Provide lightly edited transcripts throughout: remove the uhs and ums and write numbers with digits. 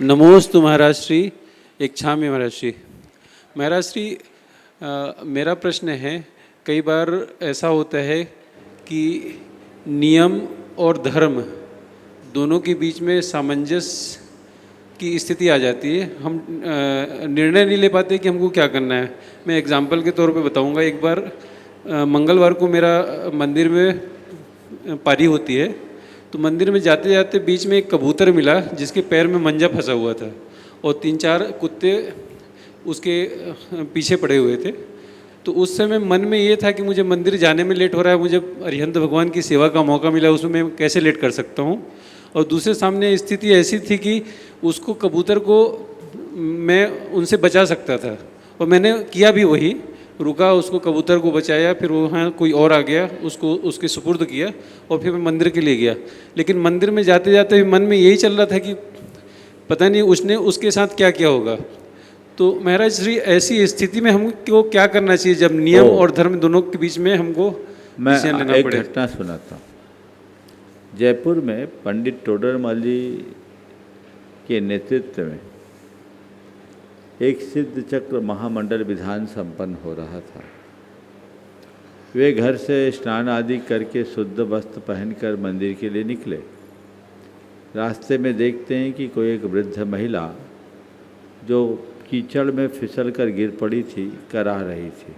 नमोस्तु महाराज श्री। इच्छामि महाराज श्री। महाराज श्री, मेरा प्रश्न है, कई बार ऐसा होता है कि नियम और धर्म दोनों के बीच में सामंजस्य की स्थिति आ जाती है। हम निर्णय नहीं ले पाते कि हमको क्या करना है। मैं एग्जाम्पल के तौर पे बताऊंगा। एक बार मंगलवार को मेरा मंदिर में पारी होती है, तो मंदिर में जाते जाते बीच में एक कबूतर मिला जिसके पैर में मंजा फंसा हुआ था और 3-4 कुत्ते उसके पीछे पड़े हुए थे। तो उस समय मन में ये था कि मुझे मंदिर जाने में लेट हो रहा है, मुझे अरिहंत भगवान की सेवा का मौका मिला, उसमें मैं कैसे लेट कर सकता हूँ। और दूसरे सामने स्थिति ऐसी थी कि उसको कबूतर को मैं उनसे बचा सकता था और मैंने किया भी वही। रुका, उसको कबूतर को बचाया, फिर वहाँ कोई और आ गया, उसको उसके सुपुर्द किया और फिर मैं मंदिर के लिए गया। लेकिन मंदिर में जाते जाते मन में यही चल रहा था कि पता नहीं उसने उसके साथ क्या किया होगा। तो महाराज श्री, ऐसी स्थिति में हमको क्या करना चाहिए जब नियम और धर्म दोनों के बीच में हमको डिसीजन लेना पड़े? मैं एक घटना सुनाता हूँ। जयपुर में पंडित टोडरमल जी के नेतृत्व में एक सिद्ध चक्र महामंडल विधान संपन्न हो रहा था। वे घर से स्नान आदि करके शुद्ध वस्त्र पहनकर मंदिर के लिए निकले। रास्ते में देखते हैं कि कोई एक वृद्ध महिला जो कीचड़ में फिसलकर गिर पड़ी थी, करा रही थी।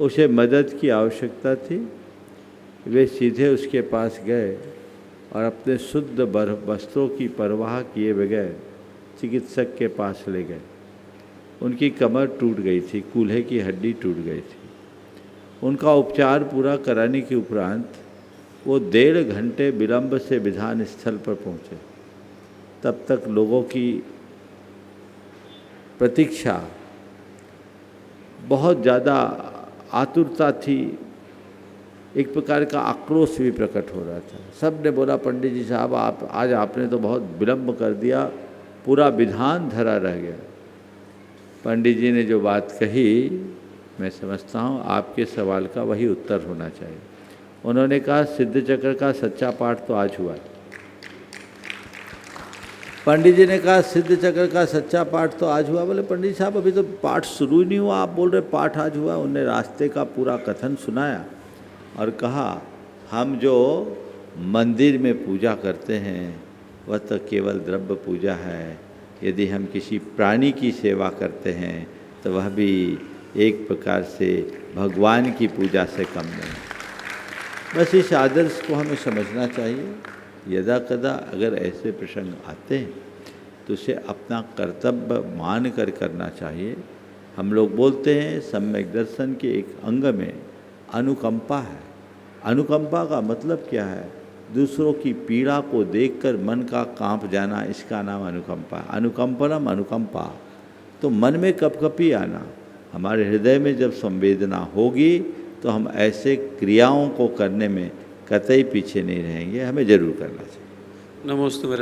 उसे मदद की आवश्यकता थी। वे सीधे उसके पास गए और अपने शुद्ध वस्त्रों की परवाह किए बगैर चिकित्सक के पास ले गए। उनकी कमर टूट गई थी, कूल्हे की हड्डी टूट गई थी। उनका उपचार पूरा कराने के उपरांत वो 1.5 घंटे विलंब से विधान स्थल पर पहुँचे। तब तक लोगों की प्रतीक्षा, बहुत ज़्यादा आतुरता थी, एक प्रकार का आक्रोश भी प्रकट हो रहा था। सब ने बोला, पंडित जी साहब, आप आज आपने तो बहुत विलंब कर दिया, पूरा विधान धरा रह गया। पंडित जी ने जो बात कही, मैं समझता हूँ आपके सवाल का वही उत्तर होना चाहिए। उन्होंने कहा, सिद्ध चक्र का सच्चा पाठ तो आज हुआ है। पंडित जी ने कहा, सिद्ध चक्र का सच्चा पाठ तो आज हुआ। बोले, पंडित साहब अभी तो पाठ शुरू ही नहीं हुआ, आप बोल रहे पाठ आज हुआ। उन्हें रास्ते का पूरा कथन सुनाया और कहा, हम जो मंदिर में पूजा करते हैं वह तो केवल द्रव्य पूजा है। यदि हम किसी प्राणी की सेवा करते हैं तो वह भी एक प्रकार से भगवान की पूजा से कम नहीं। बस इस आदर्श को हमें समझना चाहिए। यदा कदा अगर ऐसे प्रसंग आते हैं तो उसे अपना कर्तव्य मान कर करना चाहिए। हम लोग बोलते हैं सम्यक दर्शन के एक अंग में अनुकंपा है। अनुकंपा का मतलब क्या है? दूसरों की पीड़ा को देखकर मन का कांप जाना, इसका नाम अनुकंपा। अनुकंपनम अनुकंपा, तो मन में कपकपी आना। हमारे हृदय में जब संवेदना होगी तो हम ऐसे क्रियाओं को करने में कतई पीछे नहीं रहेंगे, हमें जरूर करना चाहिए। नमोस्तु।